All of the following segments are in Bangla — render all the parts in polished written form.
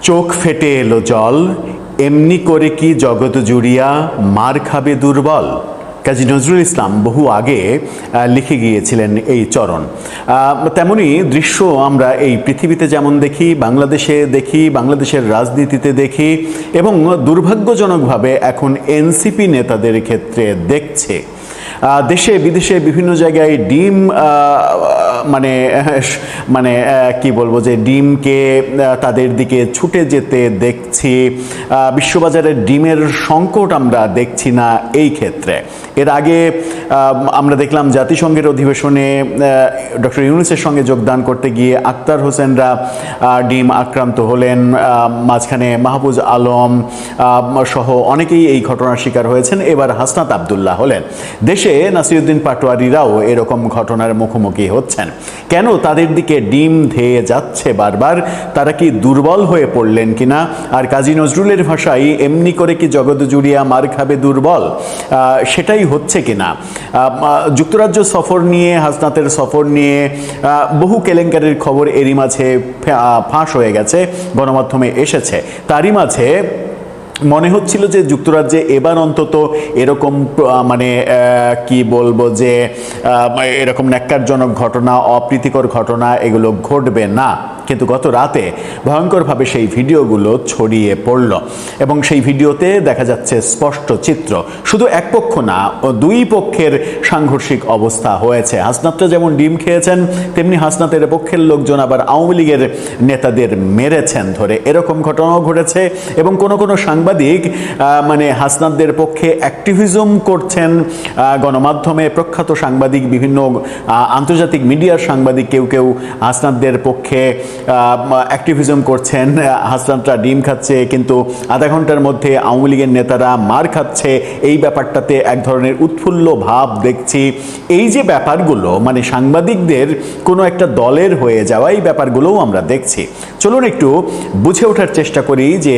চোখ ফেটে এলো জল, এমনি করে কি জগৎ জুড়িয়া মার খাবে দুর্বল। কাজী নজরুল ইসলাম বহু আগে লিখে গিয়েছিলেন এই চরণ। তেমনি দৃশ্য আমরা এই পৃথিবীতে যেমন দেখি, বাংলাদেশে দেখি, বাংলাদেশের রাজনীতিতে দেখি, এবং দুর্ভাগ্যজনকভাবে এখন এনসিপি নেতাদের ক্ষেত্রে দেখছে। দেশে বিদেশে বিভিন্ন জায়গায় ডিম মানে মানে কি বলবো, যে ডিমকে তাদের দিকে ছুটে যেতে দেখছি। বিশ্ববাজারে ডিমের সংকট আমরা দেখছি না এই ক্ষেত্রে। এর আগে আমরা দেখলাম জাতিসংঘের অধিবেশনে ডক্টর ইউনূসের সঙ্গে যোগদান করতে গিয়ে আক্তার হোসেনরা ডিম আক্রান্ত হলেন, মাঝখানে মাহফুজ আলম সহ অনেকেই এই ঘটনার শিকার হয়েছেন। এবার হাসনাত আবদুল্লাহ হলেন। দেশে নাসিরউদ্দিন পাটোয়ারিরাও এরকম ঘটনার মুখোমুখি হচ্ছেন। কেন তাদের দিকে ডিম ধেয়ে যাচ্ছে বারবার? তারা কি দুর্বল হয়ে পড়লেন কিনা? আর কাজী নজরুলের ভাষায় এমনি করে কি জগৎ জুড়িয়া মার খাবে দুর্বল, সেটাই হচ্ছে কিনা? যুক্তরাজ্য সফর নিয়ে, হাসনাতের সফর নিয়ে বহু কেলেঙ্কারির খবর এরই মাঝে ফাঁস হয়ে গেছে, গণমাধ্যমে এসেছে। তারই মাঝে মনে হচ্ছিল যে যুক্তরাজ্যে এবার অন্তত এরকম মানে কি বলবো, যে এরকম ন্যাক্কারজনক ঘটনা, অপ্রীতিকর ঘটনা এগুলো ঘটবে না। কিন্তু গত রাতে ভয়ঙ্করভাবে সেই ভিডিওগুলো ছড়িয়ে পড়ল, এবং সেই ভিডিওতে দেখা যাচ্ছে স্পষ্ট চিত্র। শুধু এক পক্ষ না, দুই পক্ষের সাংঘর্ষিক অবস্থা হয়েছে। হাসনাতরা যেমন ডিম খেয়েছেন, তেমনি হাসনাতের পক্ষের লোকজন আবার আওয়ামী লীগের নেতাদের মেরেছেন ধরে, এরকম ঘটনাও ঘটেছে। এবং কোনো কোনো সাংবাদিক মানে হাসনাতদের পক্ষে অ্যাক্টিভিজম করছেন। গণমাধ্যমে প্রখ্যাত সাংবাদিক, বিভিন্ন আন্তর্জাতিক মিডিয়ার সাংবাদিক কেউ কেউ হাসনাতদের পক্ষে অ্যাক্টিভিজম করছেন। হাসনাতরা ডিম খাচ্ছে, কিন্তু আধা ঘন্টার মধ্যে আওয়ামী লীগের নেতারা মার খাচ্ছে। এই ব্যাপারটাতে এক ধরনের উৎফুল্ল ভাব দেখছি। এই যে ব্যাপারগুলো, মানে সাংবাদিকদের কোনো একটা দলের হয়ে যাওয়া, এই ব্যাপারগুলোও আমরা দেখছি। চলুন একটু বুঝে ওঠার চেষ্টা করি যে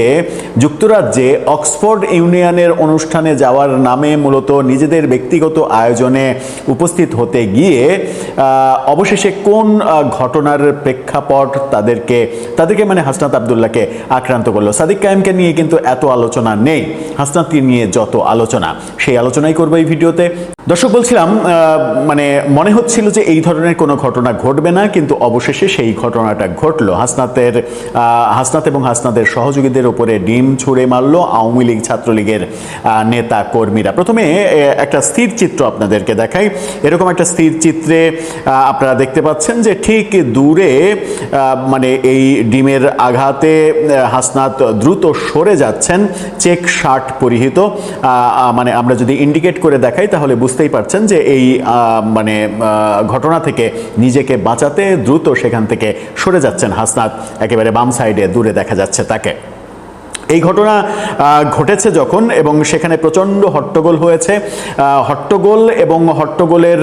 যুক্তরাজ্যে অক্সফোর্ড ইউনিয়নের অনুষ্ঠানে যাওয়ার নামে মূলত নিজেদের ব্যক্তিগত আয়োজনে উপস্থিত হতে গিয়ে অবশেষে কোন ঘটনার প্রেক্ষাপট তাদেরকে মানে হাসনাত আবদুল্লাহকে আক্রান্ত করলো। সাদিক কায়েমকে নিয়ে কিন্তু এত আলোচনা নেই, হাসনাতকে নিয়ে যত আলোচনা, সেই আলোচনাই করবো এই ভিডিওতে। দর্শক, বলছিলাম মানে মনে হচ্ছিল যে এই ধরনের কোনো ঘটনা ঘটবে না, কিন্তু অবশেষে সেই ঘটনাটা ঘটলো। হাসনাত এবং হাসনাতের সহযোগীদের উপরে ডিম ছুঁড়ে মারলো আওয়ামী লীগ, ছাত্রলীগের নেতা কর্মীরা। প্রথমে একটা স্থির চিত্র আপনাদেরকে দেখাই। এরকম একটা স্থির চিত্রে আপনারা দেখতে পাচ্ছেন যে ঠিক দূরে মানে এই ডিমের আঘাতে হাসনাত দ্রুত সরে যাচ্ছেন, চেক শার্ট পরিহিত। মানে আমরা যদি ইন্ডিকেট করে দেখাই তাহলে বুঝতেই পারছেন যে এই মানে ঘটনা থেকে নিজেকে বাঁচাতে দ্রুত সেখান থেকে সরে যাচ্ছেন হাসনাত। একেবারে বাম সাইডে দূরে দেখা যাচ্ছে তাকে। এই ঘটনা ঘটেছে যখন, এবং সেখানে প্রচণ্ড হট্টগোল হয়েছে। হট্টগোল এবং হট্টগোলের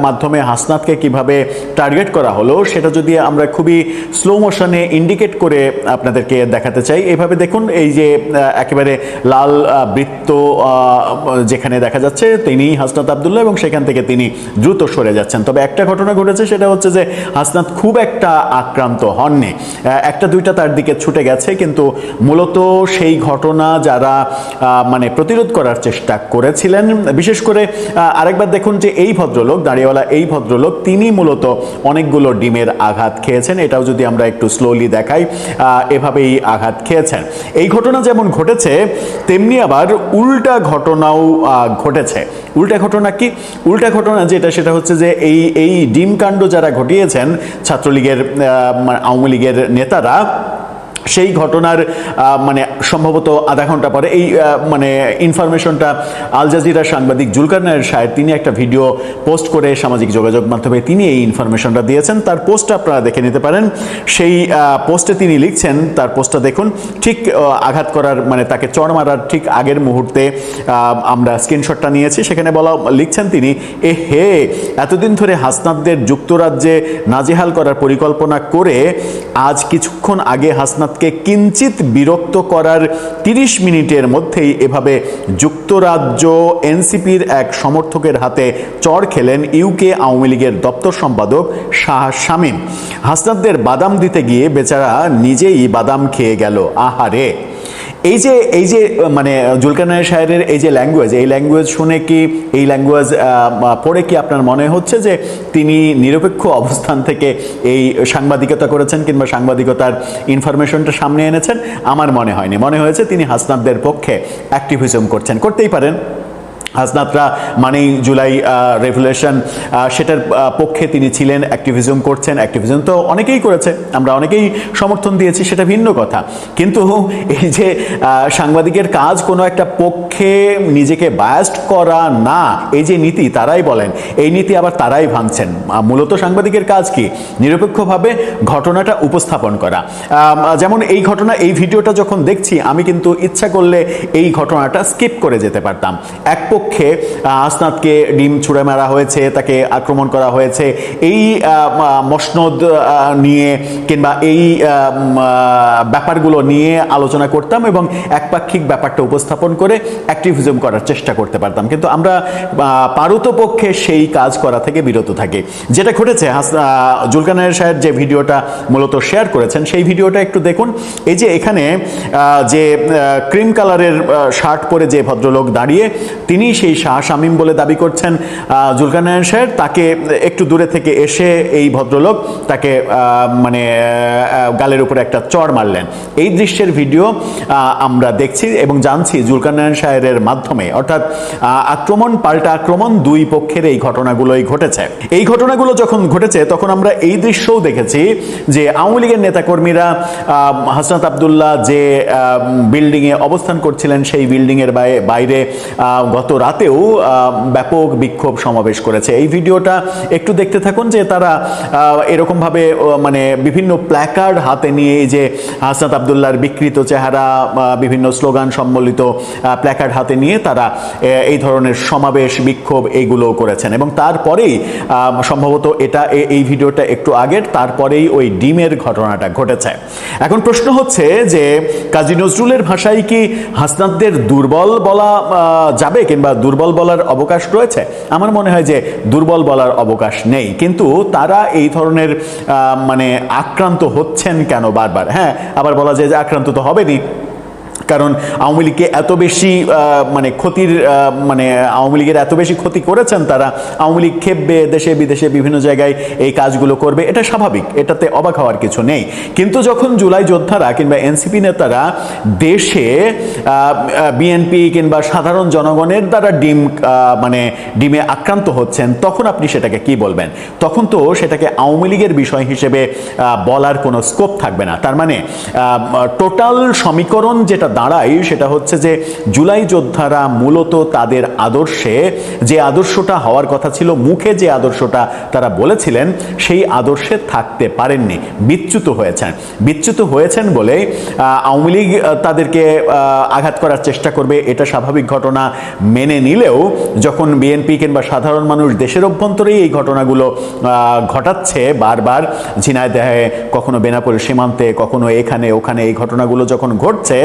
মাধ্যমে হাসনাতকে কিভাবে টার্গেট করা হলো সেটা যদি আমরা খুবই স্লো মোশনে ইন্ডিকেট করে আপনাদেরকে দেখাতে চাই। এইভাবে দেখুন, এই যে একেবারে লাল বৃত্ত যেখানে দেখা যাচ্ছে তিনি হাসনাত আবদুল্লাহ, এবং সেখান থেকে তিনি দ্রুত সরে যাচ্ছেন। তবে একটা ঘটনা ঘটেছে, সেটা হচ্ছে যে হাসনাত খুব একটা আক্রান্ত হননি, একটা দুইটা তার দিকে ছুটে গেছে, কিন্তু মূলত সেই ঘটনা যারা মানে প্রতিরোধ করার চেষ্টা করেছিলেন, বিশেষ করে আরেকবার দেখুন যে এই ভদ্রলোক, দাঁড়িয়েওয়ালা এই ভদ্রলোক, তিনি মূলত অনেকগুলো ডিমের আঘাত খেয়েছেন। এটাও যদি আমরা একটু স্লোলি দেখাই, এভাবেই আঘাত খেয়েছেন। এই ঘটনা যেমন ঘটেছে, তেমনি আবার উল্টা ঘটনাও ঘটেছে। উল্টা ঘটনা কি? উল্টা ঘটনা যেটা, সেটা হচ্ছে যে এই ডিম কাণ্ড যারা ঘটিয়েছেন ছাত্রলীগের, আওয়ামী লীগের নেতারা, সেই ঘটনার মানে সম্ভবত আধা ঘন্টা পরে এই মানে ইনফরমেশনটা আল জাজিরার সাংবাদিক জুলকারনায়ের সাহেব, তিনি একটা ভিডিও পোস্ট করে সামাজিক যোগাযোগ মাধ্যমে তিনি এই ইনফরমেশনটা দিয়েছেন। তার পোস্টটা আপনারা দেখে নিতে পারেন। সেই পোস্টে তিনি লিখছেন, তার পোস্টটা দেখুন, ঠিক আঘাত করার মানে তাকে চড় মারার ঠিক আগের মুহূর্তে আমরা স্ক্রিনশটটা নিয়েছি। সেখানে লিখছেন তিনি, হে এতদিন ধরে হাসনাতদের যুক্তরাজ্যে নাজেহাল করার পরিকল্পনা করে আজ কিছুক্ষণ আগে হাসনাত হাসনাতকে কিঞ্চিত বিরক্ত করার 30 মিনিটের মধ্যেই এভাবে যুক্তরাজ্য এনসিপির এক সমর্থকের হাতে চড় খেলেন ইউকে আওয়ামী লীগের দপ্তর সম্পাদক শাহ শামীম। হাসনাতদের বাদাম দিতে গিয়ে বেচারা নিজেই বাদাম খেয়ে গেল। আহারে! এই যে মানে জুলকারনাইন সাহেবের এই যে ল্যাঙ্গুয়েজ, এই ল্যাঙ্গুয়েজ শুনে কি, এই ল্যাঙ্গুয়েজ পড়ে কি আপনার মনে হচ্ছে যে তিনি নিরপেক্ষ অবস্থান থেকে এই সাংবাদিকতা করেছেন কিংবা সাংবাদিকতার ইনফরমেশনটা সামনে এনেছেন? আমার মনে হয়নি। মনে হয়েছে তিনি হাসনাতদের পক্ষে অ্যাক্টিভিজম করছেন। করতেই পারেন, হাসনাতরা মানেই জুলাই রেভলিউশন, সেটার পক্ষে তিনি ছিলেন, অ্যাক্টিভিজম করছেন। অ্যাক্টিভিজম তো অনেকেই করেছে, আমরা অনেকেই সমর্থন দিয়েছি, সেটা ভিন্ন কথা। কিন্তু এই যে সাংবাদিকের কাজ কোনো একটা পক্ষে নিজেকে বায়াস্ট করা না, এই যে নীতি তারাই বলেন, এই নীতি আবার তারাই ভাঙছেন। মূলত সাংবাদিকের কাজ কি? নিরপেক্ষভাবে ঘটনাটা উপস্থাপন করা। যেমন এই ঘটনা, এই ভিডিওটা যখন দেখছি আমি কিন্তু ইচ্ছা করলে এই ঘটনাটা স্কিপ করে যেতে পারতাম। এক পক্ষে হাসনাতকে ডিম ছুঁড়ে মারা হয়েছে, তাকে আক্রমণ করা হয়েছে, এই মসনদ নিয়ে কিংবা এই ব্যাপারগুলো নিয়ে আলোচনা করতাম এবং একপাক্ষিক ব্যাপারটা উপস্থাপন করে অ্যাক্টিভিজম করার চেষ্টা করতে পারতাম। কিন্তু আমরা পারতপক্ষে সেই কাজ করা থেকে বিরত থাকি। যেটা ঘটেছে, জুলকারনাইন সাহেব যে ভিডিওটা মূলত শেয়ার করেছেন, সেই ভিডিওটা একটু দেখুন। এই যে এখানে যে ক্রিম কালারের শার্ট পরে যে ভদ্রলোক দাঁড়িয়ে, তিনি সেই শাহ শামীম বলে দাবি করছেন জুলকারনাইন সাহেব, তাকে একটু দূরে থেকে এসে এই ভদ্রলোক তাকে মানে গালের উপরে একটা চড় মারলেন। এই দৃশ্যের ভিডিও আমরা দেখছি এবং জানছি জুলকারনাইন সাহেবের মাধ্যমে, অর্থাৎ আক্রমণ পাল্টা আক্রমণ, দুই পক্ষের এই ঘটনাগুলোই ঘটেছে। এই ঘটনাগুলো যখন ঘটেছে তখন আমরা এই দৃশ্যও দেখেছি যে আওয়ামী লীগের নেতাকর্মীরা হাসনাত আবদুল্লাহ যে বিল্ডিংয়ে অবস্থান করছিলেন, সেই বিল্ডিংয়ের বাইরে গত রাতেও ব্যাপক বিক্ষোভ সমাবেশ করেছে। এই ভিডিওটা একটু দেখতে থাকুন যে তারা এরকমভাবে মানে বিভিন্ন প্ল্যাকার্ড হাতে নিয়ে, যে হাসনাত আবদুল্লাহর বিকৃত চেহারা, বিভিন্ন স্লোগান সম্বলিত প্ল্যাকার্ড হাতে নিয়ে তারা এই ধরনের সমাবেশ বিক্ষোভ এইগুলো করেছেন। এবং তারপরেই সম্ভবত এই ভিডিওটা একটু আগের, তারপরেই ওই ডিমের ঘটনাটা ঘটেছে। এখন প্রশ্ন হচ্ছে যে কাজী নজরুলের ভাষায় কি হাসনাতদের দুর্বল বলা যাবে কিংবা দুর্বল বলার অবকাশ রয়েছে? আমার মনে হয় যে দুর্বল বলার অবকাশ নেই। কিন্তু তারা এই ধরনের মানে আক্রান্ত হচ্ছেন কেন বারবার? হ্যাঁ, আবার বলা যায় যে আক্রান্ত তো হবেনই, কারণ আওয়ামী লীগকে এত বেশি মানে ক্ষতির মানে আওয়ামী লীগের এত বেশি ক্ষতি করেছেন তারা। আওয়ামী লীগ খেপবে, দেশে বিদেশে বিভিন্ন জায়গায় এই কাজগুলো করবে, এটা স্বাভাবিক, এটাতে অবাক হওয়ার কিছু নেই। কিন্তু যখন জুলাই যোদ্ধারা কিংবা এনসিপি নেতারা দেশে বিএনপি কিংবা সাধারণ জনগণের দ্বারা ডিমে আক্রান্ত হচ্ছেন, তখন আপনি সেটাকে কি বলবেন? তখন তো সেটাকে আওয়ামী লীগের বিষয় হিসেবে বলার কোনো স্কোপ থাকবে না। তার মানে টোটাল সমীকরণ যেটা দাঁড়ায় সেটা হচ্ছে যে জুলাই যোদ্ধারা মূলত তাদের আদর্শে, যে আদর্শটা হওয়ার কথা ছিল, মুখে যে আদর্শটা তারা বলেছিলেন, সেই আদর্শে থাকতে পারেননি, বিচ্যুত হয়েছেন বলে আওয়ামী লীগ তাদেরকে আঘাত করার চেষ্টা করবে, এটা স্বাভাবিক ঘটনা মেনে নিলেও যখন বিএনপি কিংবা সাধারণ মানুষ দেশের অভ্যন্তরেই এই ঘটনাগুলো ঘটাচ্ছে বারবার, ঝিনাইদহে, কখনো বেনাপোল সীমান্তে, কখনো এখানে ওখানে, এই ঘটনাগুলো যখন ঘটছে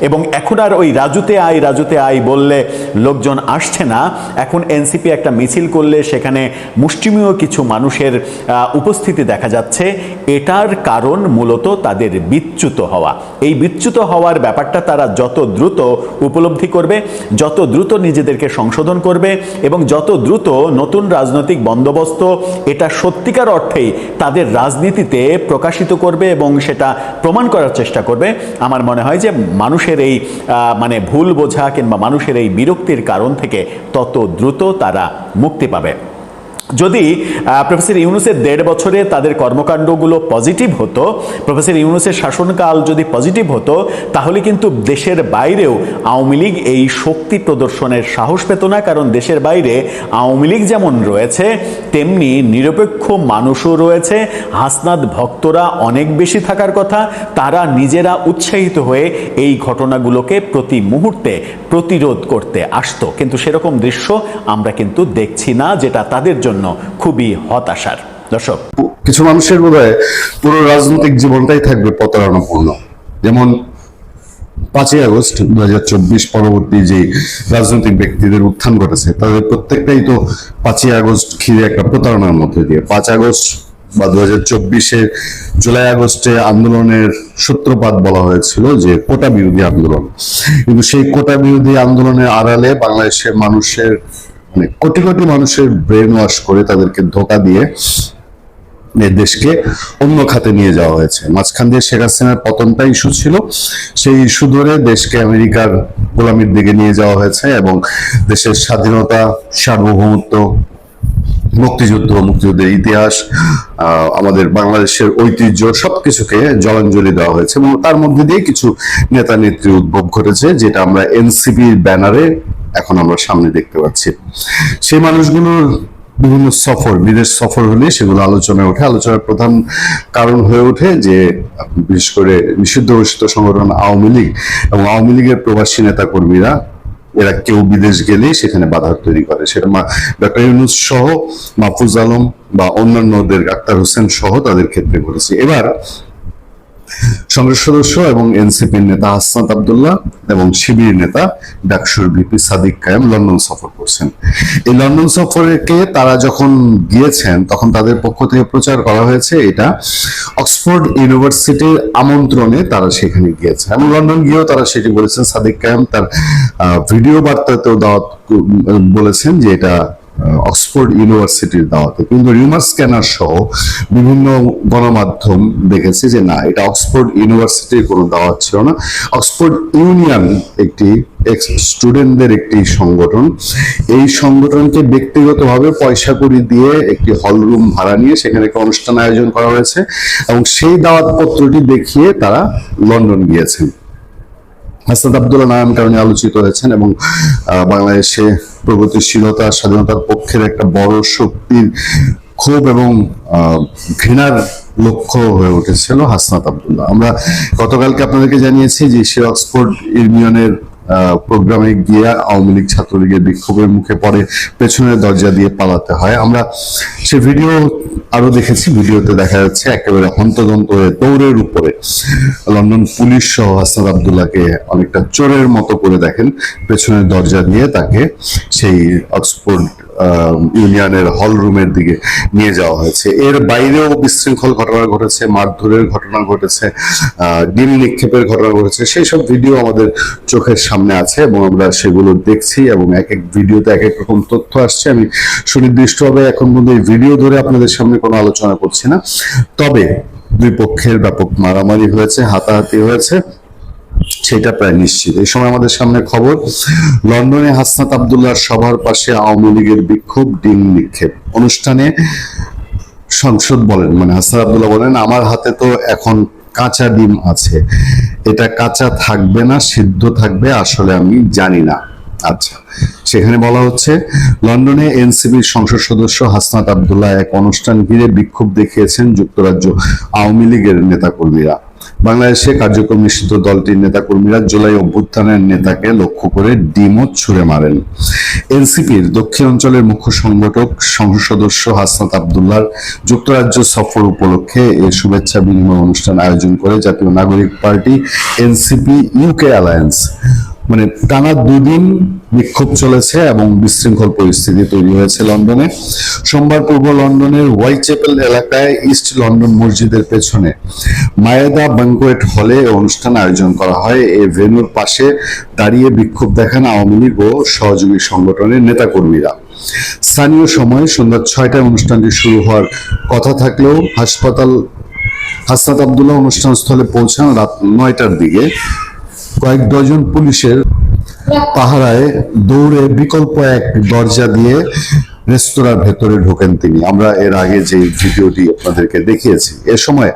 এবং এখন আর ওই রাজুতে আয় বললে লোকজন আসছে না, এখন এনসিপি একটা মিছিল করলে সেখানে মুষ্টিমেয় কিছু মানুষের উপস্থিতি দেখা যাচ্ছে। এটার কারণ মূলত তাদের বিচ্যুত হওয়া। এই বিচ্যুত হওয়ার ব্যাপারটা তারা যত দ্রুত উপলব্ধি করবে, যত দ্রুত নিজেদেরকে সংশোধন করবে এবং যত দ্রুত নতুন রাজনৈতিক বন্দোবস্ত এটা সত্যিকার অর্থেই তাদের রাজনীতিতে প্রকাশিত করবে এবং সেটা প্রমাণ করার চেষ্টা করবে, আমার মনে হয় যে মানুষের এই মানে ভুল বোঝা কিংবা মানুষের এই বিরক্তির কারণ থেকে তত দ্রুত তারা মুক্তি পাবে। যদি প্রফেসর ইউনূসের 1.5 বছরে তাদের কর্মকাণ্ডগুলো পজিটিভ হতো, প্রফেসর ইউনূসের শাসনকাল যদি পজিটিভ হতো, তাহলে কিন্তু দেশের বাইরেও আওয়ামী লীগ এই শক্তি প্রদর্শনের সাহস পেত না। কারণ দেশের বাইরে আওয়ামী লীগ যেমন রয়েছে, তেমনি নিরপেক্ষ মানুষও রয়েছে, হাসনাত ভক্তরা অনেক বেশি থাকার কথা। তারা নিজেরা উৎসাহিত হয়ে এই ঘটনাগুলোকে প্রতি মুহূর্তে প্রতিরোধ করতে আসতো, কিন্তু সেরকম দৃশ্য আমরা কিন্তু দেখছি না, যেটা তাদের জন্য খুবই হতাশার। দর্শক, কিছু মানুষের বোধহয় পুরো রাজনৈতিক জীবনটাই থাকবে প্রতারণাপূর্ণ। যেমন 5ই আগস্ট 2024 পরবর্তী যে রাজনৈতিক ব্যক্তিদের উত্থান ঘটেছে, তাদের প্রত্যেকটাই তো 5ই আগস্ট ঘিরে একটা প্রতারণার মধ্যে দিয়ে। 5 আগস্ট বা 2024-এর জুলাই আগস্টে আন্দোলনের সূত্রপাত বলা হয়েছিল যে কোটা বিরোধী আন্দোলন, কিন্তু সেই কোটা বিরোধী আন্দোলনের আড়ালে বাংলাদেশের মানুষের মানে কোটি কোটি মানুষের ব্রেন ওয়াশ করে তাদেরকে ধোঁকা দিয়ে দেশকে অন্য খাতে নিয়ে যাওয়া হয়েছে। মাঝখান দিয়ে শেখ হাসিনার পতনটা ইস্যু ছিল, সেই ইস্যু ধরে দেশকে আমেরিকার গোলামির দিকে নিয়ে যাওয়া হয়েছে এবং দেশের স্বাধীনতা, সার্বভৌমত্ব, মুক্তিযুদ্ধের ইতিহাস, আমাদের বাংলাদেশের ঐতিহ্য সবকিছুকে জলাঞ্জলি দেওয়া হয়েছে এবং তার মধ্যে দিয়ে কিছু নেতা নেত্রী উদ্ভব ঘটেছে, যেটা আমরা এনসিপির ব্যানারে এখন আমরা সামনে দেখতে পাচ্ছি। সেই মানুষগুলোর বিভিন্ন সফর, বিদেশ সফর হলে সেগুলো আলোচনায় ওঠে। আলোচনার প্রধান কারণ হয়ে ওঠে যে বিশেষ করে নিষিদ্ধ ঘোষিত সংগঠন আওয়ামী লীগ এবং আওয়ামী লীগের প্রবাসী নেতা কর্মীরা, এরা কেউ বিদেশ গেলেই সেখানে বাধা তৈরি করে। সেটা ডক্টর ইউনূস সহ, মাহফুজ আলম বা অন্যান্যদের, আক্তার হোসেন সহ তাদের ক্ষেত্রে ঘটেছে। এবার সংসদ সদস্য এবং এনসিপির নেতা হাসনাত আব্দুল্লাহ এবং শিবির নেতা ডাকসুর ভিপি সাদিক কায়েম লন্ডন সফর করছেন। এই লন্ডন সফরকে তারা যখন গিয়েছেন তখন তাদের পক্ষ থেকে প্রচার করা হয়েছে এটা অক্সফোর্ড ইউনিভার্সিটির আমন্ত্রণে তারা সেখানে গিয়েছে এবং লন্ডন গিয়েও তারা সেটি বলেছেন। সাদিক কায়েম তার ভিডিও বার্তাতেও দাওয়াত বলেছেন যে এটা অক্সফোর্ড ইউনিভার্সিটির দাওয়াতে, কিন্তু রিউমার স্ক্যানার সহ বিভিন্ন গণমাধ্যম দেখেছে যে না, এটা অক্সফোর্ড ইউনিভার্সিটির কোনো দাওয়াত ছিল না। অক্সফোর্ড ইউনিয়ন একটি স্টুডেন্টদের একটি সংগঠন, এই সংগঠনকে ব্যক্তিগতভাবে পয়সা কড়ি দিয়ে একটি হল রুম ভাড়া নিয়ে সেখানে একটা অনুষ্ঠান আয়োজন করা হয়েছে এবং সেই দাওয়াত পত্রটি দেখিয়ে তারা লন্ডন গিয়েছেন। হাসনাত আব্দুল্লাহ নানান কারণে আলোচিত হয়েছেন এবং বাংলাদেশে প্রগতিশীলতা, স্বাধীনতার পক্ষের একটা বড় শক্তির ক্ষোভ এবং ঘৃণার লক্ষ্য হয়ে উঠেছিল হাসনাত আব্দুল্লাহ। আমরা গতকালকে আপনাদেরকে জানিয়েছি যে সে অক্সফোর্ড ইউনিয়নের প্রোগ্রামে গিয়ে আওয়ামী লীগ ছাত্রলীগের বিক্ষোভের মুখে পড়ে পেছনের দরজা দিয়ে পালাতে হয়। আমরা সে ভিডিও আরো দেখেছি, ভিডিওতে দেখা যাচ্ছে একেবারে হন্তদন্ত হয়ে দৌড়ের উপরে লন্ডন পুলিশ সহ হাসনাত আব্দুল্লাহকে অনেকটা চোরের মতো করে দেখেন পেছনের দরজা দিয়ে তাকে সেই অক্সফোর্ড ইউনিয়নের হল রুমের দিকে নিয়ে যাওয়া হয়েছে। এর বাইরেও বিশৃঙ্খল ঘটনা ঘটেছে, মারধরের ঘটনা ঘটেছে, ডিম নিক্ষেপের ঘটনা ঘটেছে। সেই সব ভিডিও আমাদের চোখের সামনে আছে এবং আমরা সেগুলো দেখছি এবং এক এক ভিডিওতে এক এক রকম তথ্য আসছে। আমি সুনির্দিষ্টভাবে এখন পর্যন্ত এই ভিডিও ধরে আপনাদের সামনে কোনো আলোচনা করছি না, তবে দুই পক্ষের ব্যাপক মারামারি হয়েছে, হাতাহাতি হয়েছে, সেটা প্রায় নিশ্চিত। এই সময় আমাদের সামনে খবর, লন্ডনে হাসনাত আব্দুল্লাহর সভার পাশে আওয়ামী লীগের বিক্ষোভ, ডিম নিক্ষেপ। অনুষ্ঠানে সংসদ বলেন, মানে হাসনাত আব্দুল্লাহ বলেন, আমার হাতে তো এখন কাঁচা ডিম আছে, এটা কাঁচা থাকবে না সিদ্ধ থাকবে আসলে আমি জানি না। আচ্ছা, সেখানে বলা হচ্ছে লন্ডনে এনসিপির সংসদ সদস্য হাসনাত আব্দুল্লাহ এক অনুষ্ঠান ঘিরে বিক্ষোভ দেখিয়েছেন যুক্তরাজ্য আওয়ামী লীগের নেতাকর্মীরা। বাংলাদেশে কার্যক্রম নিষিদ্ধ দলটির নেতাকর্মীরা জুলাই অভ্যুত্থানের নেতাকে লক্ষ্য করে ডিমও ছুড়ে মারেন। এনসিপির দক্ষিণ অঞ্চলের মুখ্য সংগঠক সংসদ সদস্য হাসনাত আব্দুল্লাহর যুক্তরাজ্য সফর উপলক্ষে এই শুভেচ্ছা বিনিময় অনুষ্ঠান আয়োজন করে জাতীয় নাগরিক পার্টি এনসিপি ইউকে অ্যালায়েন্স। মানে টানা দুদিন বিক্ষোভ চলেছে এবং বিশৃঙ্খল পরিস্থিতি তৈরি হয়েছে লন্ডনে। সোমবার পূর্ব লন্ডনের হোয়াইট চ্যাপেল এলাকায় ইস্ট লন্ডন মসজিদের পেছনে মায়েদা ব্যাংকোয়েট হলে অনুষ্ঠান আয়োজন করা হয়। এই ভেন্যুর পাশে দাঁড়িয়ে বিক্ষোভ দেখান আওয়ামী লীগ ও সহযোগী সংগঠনের নেতাকর্মীরা। স্থানীয় সময় সন্ধ্যা 6টায় অনুষ্ঠানটি শুরু হওয়ার কথা থাকলেও হাসনাত আব্দুল্লাহ অনুষ্ঠানস্থলে পৌঁছান রাত 9টার দিকে। কয়েক ডজন পুলিশের পাহারায় দৌড়ে বিকল্প এক দরজা দিয়ে রেস্তোরাঁর ভেতরে ঢোকেন তিনি। আমরা এর আগে যে ভিডিওটি আপনাদেরকে দেখিয়েছি, এ সময়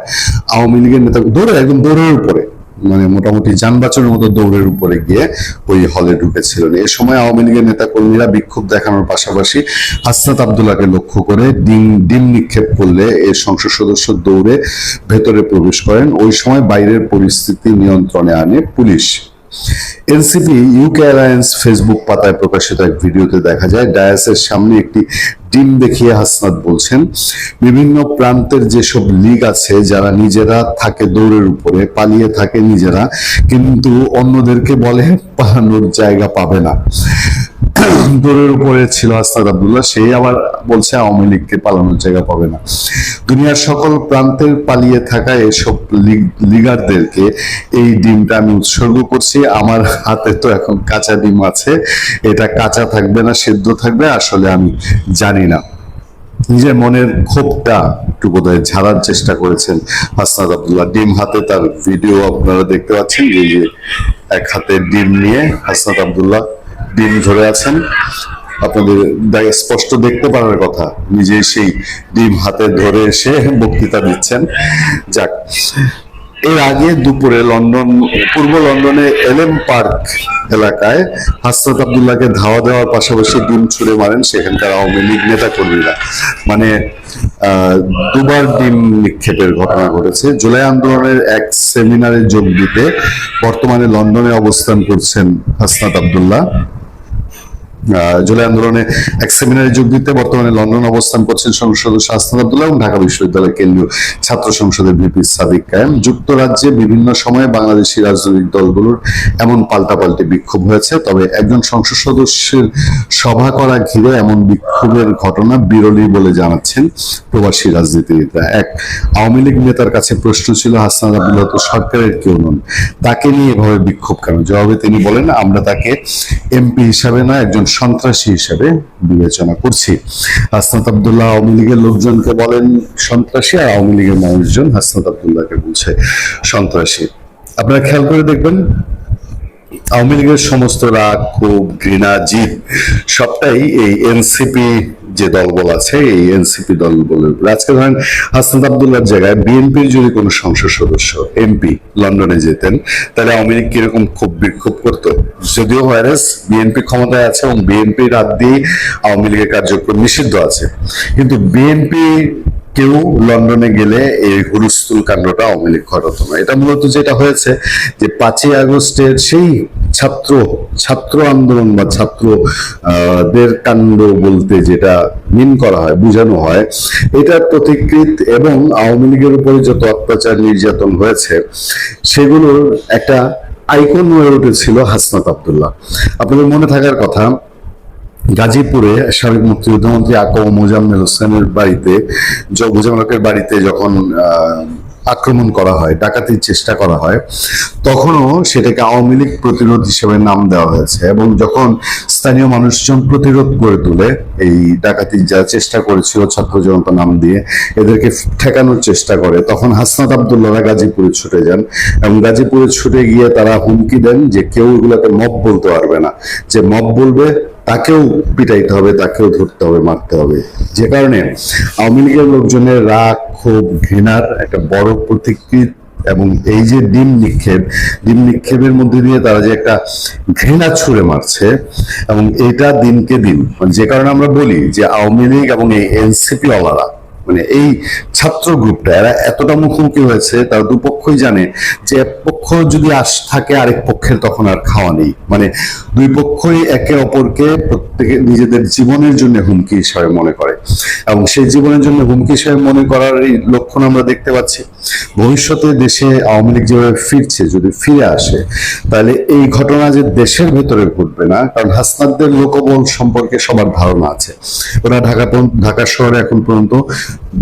আওয়ামী লীগের নেতা একদম দৌড়ের উপরে, মানে মোটামুটি যান বাঁচানোর মতো দৌড়ের উপরে গিয়ে ওই হলে ঢুকেছিলেন। এ সময় আওয়ামী লীগের নেতা কর্মীরা বিক্ষোভ দেখানোর পাশাপাশি হাসনাত আব্দুল্লাহকে লক্ষ্য করে ডিম নিক্ষেপ করলে এই সংসদ সদস্য দৌড়ে ভেতরে প্রবেশ করেন। ওই সময় বাইরের পরিস্থিতি নিয়ন্ত্রণে আনে police. NCP UK alliance Facebook পাতায় প্রকাশিত এক ভিডিওতে দেখা যায় ডায়াসের সামনে একটি ডিম দেখিয়ে হাসনাত বলছেন, বিভিন্ন প্রান্তের যেসব লীগ আছে যারা নিজেরা থাকে দৌড়ের উপরে, পালিয়ে থাকে নিজেরা, কিন্তু অন্যদেরকে বলে পালানোর জায়গা পাবে না। দৌড়ের উপরে ছিল হাসনাত আব্দুল্লাহ, সেই আবার বলছে আওয়ামী লীগকে পালানোর জায়গা পাবে না। দুনিয়ার সকল প্রান্তের পালিয়ে থাকা এসব লিগারদেরকে এই ডিমটা আমি উৎসর্গ করছি। আমার হাতে তো এখন কাঁচা ডিম আছে, এটা কাঁচা থাকবে না সেদ্ধ থাকবে আসলে আমি জানি না। নিজের মনের ক্ষোভটা একটু বোধহয় ঝাড়ার চেষ্টা করেছেন হাসনাত আব্দুল্লাহ। ডিম হাতে তার ভিডিও আপনারা দেখতে পাচ্ছেন, এই যে এক হাতে ডিম নিয়ে হাসনাত আব্দুল্লাহ ডিম ধরে আছেন, আপনাদের স্পষ্ট দেখতে পারার কথা, নিজে সেই ডিম হাতে ধরে এসে বক্তৃতা দিচ্ছেন। যাক, এর আগে দুপুরে পূর্ব লন্ডনে এলএম পার্ক এলাকায় হাসনাত আব্দুল্লাহকে ধাওয়া দেওয়ার পাশাপাশি ডিম ছুড়ে মারেন সেখানকার আওয়ামী লীগ নেতা কর্মীরা। মানে দুবার ডিম নিক্ষেপের ঘটনা ঘটেছে। জুলাই আন্দোলনের এক সেমিনারে যোগ দিতে বর্তমানে লন্ডনে অবস্থান করছেন হাসনাত আব্দুল্লাহ। জুলাই আন্দোলনে এক সেমিনারে যোগ দিতে বর্তমানে লন্ডন অবস্থান করছেন সংসদ সদস্য হাসনাত আব্দুল্লাহ এবং ঢাকা বিশ্ববিদ্যালয়ের কেন্দ্রীয় ছাত্র সংসদের ভিপি সাদিক কায়েম। যুক্তরাজ্যে বিভিন্ন সময়ে বাংলাদেশি রাজনৈতিক দলগুলোর এমন পাল্টাপাল্টি বিক্ষোভ হয়েছে, তবে একজন সংসদ সদস্যের সভা করা ঘিরে এমন বিক্ষোভের ঘটনা বিরলই বলে জানাচ্ছেন প্রবাসী রাজনীতিবিদরা। এক আওয়ামী লীগ নেতার কাছে প্রশ্ন ছিল, হাসনাত আব্দুল্লাহ তো সরকারের কেউ নন, তাকে নিয়ে এভাবে বিক্ষোভ কেন? জবাবে তিনি বলেন, আমরা তাকে এমপি হিসাবে না, একজন সন্ত্রাসী হিসেবে বিবেচনা করছি। হাসনাত আব্দুল্লাহ আওয়ামী লীগের লোকজনকে বলেন সন্ত্রাসী, আর আওয়ামী লীগের মানুষজন হাসনাত আব্দুল্লাহকে বলছে সন্ত্রাসী। আপনারা খেয়াল করে দেখবেন আওয়ামী লীগের সমস্ত রাগ, ক্ষোভ, ঘৃণা, জিদ সবটাই এই এনসিপি যে দলবল আছে, এই এনসিপি দলবল। আজকে ধরেন হাসনাত আব্দুল্লাহর জায়গায় বিএনপির যদি কোনো সংসদ সদস্য এমপি লন্ডনে যেতেন, তাহলে আওয়ামী লীগ কিরকম ক্ষোভ বিক্ষোভ করতো? যদিও ভাইরাস বিএনপি ক্ষমতায় আছে এবং বিএনপি রাত দিয়ে আওয়ামী লীগের কার্যক্রম নিষিদ্ধ আছে, কিন্তু বিএনপি কেউ লন্ডনে গেলে এই হুলস্থুল কাণ্ডটা আওয়ামী লীগ ঘটাতো না। এটা মূলত যেটা হয়েছে যে 5ই আগস্টের সেই ছাত্র আন্দোলন বা ছাত্রদের কাণ্ড বলতে যেটা মিন করা হয়, বোঝানো হয়, এটার প্রতিকৃত এবং আওয়ামী লীগের উপরে যত অত্যাচার নির্যাতন হয়েছে সেগুলোর একটা আইকন হয়ে উঠেছিল হাসনাত আব্দুল্লাহ। আপনাদের মনে থাকার কথা, গাজীপুরে সাবেক মুক্তিযুদ্ধমন্ত্রী আকম মোজাম্মেল হোসেনের বাড়িতে যখন আক্রমণ করা হয়, ডাকাতির চেষ্টা করা হয়, তখনও সেটাকে আওয়ামী লীগ প্রতিরোধ হিসেবে নাম দেওয়া হয়েছে। এবং যখন স্থানীয় মানুষজন প্রতিরোধ করে তুলে এই ডাকাতির যা চেষ্টা করেছিল ছাত্র জনতা নাম দিয়ে এদেরকে ঠেকানোর চেষ্টা করে, তখন হাসনাত আব্দুল্লাহরা গাজীপুরে ছুটে যান এবং গাজীপুরে ছুটে গিয়ে তারা হুমকি দেন যে কেউ এগুলোকে মব বলতে পারবে না, যে মব বলবে তাকেও পিটাইতে হবে, তাকেও ধরতে হবে, মারতে হবে। যে কারণে আওয়ামী লীগের লোকজনের রাগ, ক্ষোভ, ঘৃণার একটা বড় প্রতিকৃত এবং এই যে ডিম নিক্ষেপের মধ্যে দিয়ে তারা যে একটা ঘৃণা ছুড়ে মারছে এবং এটা দিনকে দিন, যে কারণে আমরা বলি যে আওয়ামী লীগ এবং এই এনসিপি ওয়ালারা, মানে এই ছাত্র গ্রুপটা, এরা এতটা মুখোমুখি হয়েছে, তারা দুপক্ষই জানে যে এক পক্ষ যদি থাকে আরেক পক্ষের তখন আর খাওয়া নেই। মানে দুই পক্ষই একে অপরকে প্রত্যেকে নিজেদের জীবনের জন্য হুমকি হিসাবে মনে করে এবং সেই জীবনের জন্য হুমকি হিসাবে মনে করার এই লক্ষণ আমরা দেখতে পাচ্ছি। ভবিষ্যতে দেশে আওয়ামী লীগ যেভাবে ফিরছে, যদি ফিরে আসে, তাহলে এই ঘটনা যে দেশের ভেতরে ঘটবে না, কারণ হাসনাতদের লোকবল সম্পর্কে সবার ধারণা আছে। ওরা ঢাকা শহরে এখন পর্যন্ত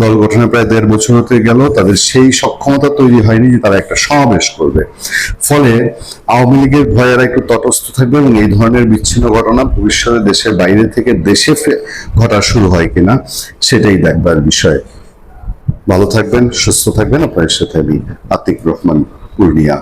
দল গঠনের প্রায় 1.5 বছর হতে গেল, তাদের সেই সক্ষমতা তৈরি হয়নি যে তারা একটা সমাবেশ করবে। ফলে আওয়ামী লীগের ভয়েরা একটু তটস্থ থাকবে এবং এই ধরনের বিচ্ছিন্ন ঘটনা ভবিষ্যতে দেশের বাইরে থেকে দেশে ঘটা শুরু হয় কিনা সেটাই দেখবার বিষয়। ভালো থাকবেন, সুস্থ থাকবেন। আপনার সাথে আমি আতিক রহমান পূর্ণিয়া।